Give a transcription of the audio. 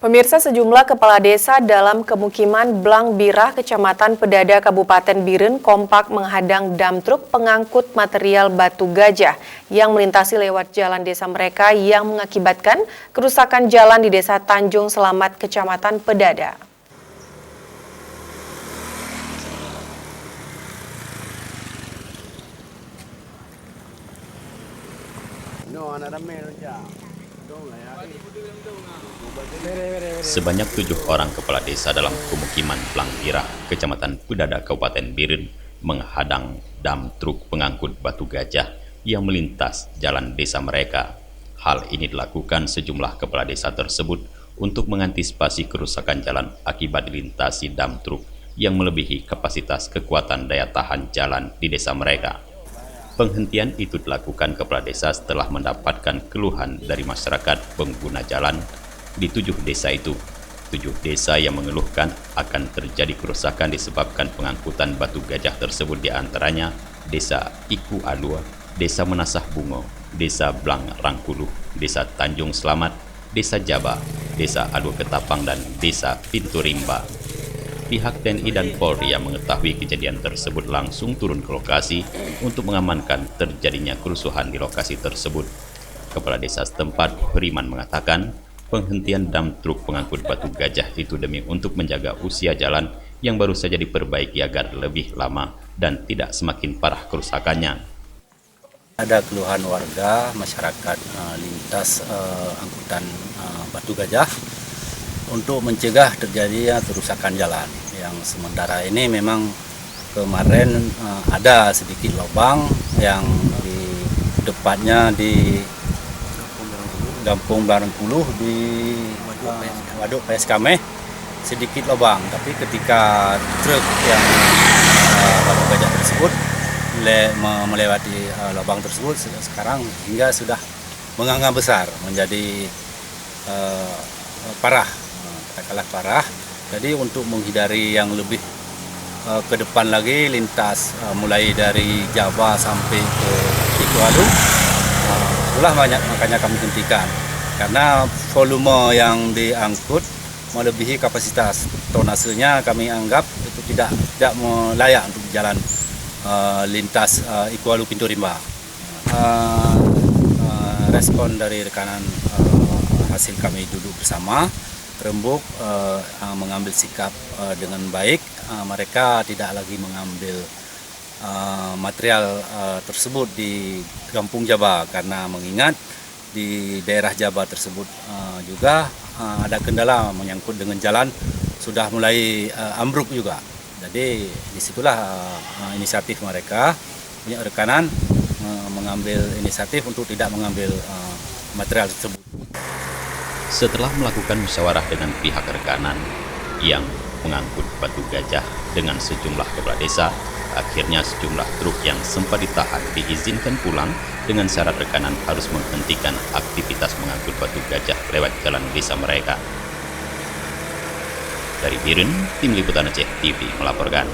Pemirsa, sejumlah kepala desa dalam pemukiman Blang Birah, Kecamatan Pedada, Kabupaten Biren kompak menghadang dam truk pengangkut material batu gajah yang melintasi lewat jalan desa mereka yang mengakibatkan kerusakan jalan di Desa Tanjung Selamat, Kecamatan Pedada. Sebanyak 7 orang kepala desa dalam pemukiman Blang Birah, Kecamatan Pedada, Kabupaten Biren menghadang dam truk pengangkut batu gajah yang melintas jalan desa mereka. Hal ini dilakukan sejumlah kepala desa tersebut untuk mengantisipasi kerusakan jalan akibat dilintasi dam truk yang melebihi kapasitas kekuatan daya tahan jalan di desa mereka. Penghentian itu dilakukan kepala desa setelah mendapatkan keluhan dari masyarakat pengguna jalan di 7 desa itu. 7 desa yang mengeluhkan akan terjadi kerusakan disebabkan pengangkutan batu gajah tersebut, diantaranya Desa Iku Alua, Desa Menasah Bungo, Desa Blang Rangkuluh, Desa Tanjung Selamat, Desa Jaba, Desa Alua Ketapang, dan Desa Pintu Rimba. Pihak TNI dan Polri yang mengetahui kejadian tersebut langsung turun ke lokasi untuk mengamankan terjadinya kerusuhan di lokasi tersebut. Kepala desa setempat, Heriman, mengatakan penghentian dam truk pengangkut batu gajah itu demi untuk menjaga usia jalan yang baru saja diperbaiki agar lebih lama dan tidak semakin parah kerusakannya. Ada keluhan warga masyarakat lintas angkutan batu gajah untuk mencegah terjadinya kerusakan jalan. Yang sementara ini memang kemarin ada sedikit lubang yang di depannya di Kampung Barangkuluh di Waduk Payaskameh sedikit lubang, tapi ketika truk yang batu gajah tersebut melewati lubang tersebut sekarang hingga sudah menganga besar menjadi parah, katakanlah parah. Jadi untuk menghindari yang lebih ke depan lagi lintas mulai dari Java sampai ke Ikualu, itulah makanya kami hentikan karena volume yang diangkut melebihi kapasitas tonasenya. Kami anggap itu tidak layak untuk jalan lintas Ikualu Pintu Rimba. Respon dari rekanan hasil kami duduk bersama rembuk mengambil sikap dengan baik. Mereka tidak lagi mengambil material tersebut di Kampung Jaba karena mengingat di daerah Jaba tersebut juga ada kendala menyangkut dengan jalan sudah mulai ambruk juga. Jadi disitulah inisiatif mereka punya rekanan mengambil inisiatif untuk tidak mengambil material tersebut. Setelah melakukan musyawarah dengan pihak rekanan yang mengangkut batu gajah dengan sejumlah kepala desa, akhirnya sejumlah truk yang sempat ditahan diizinkan pulang dengan syarat rekanan harus menghentikan aktivitas mengangkut batu gajah lewat jalan desa mereka. Dari Biren, Tim Liputan Aceh TV melaporkan.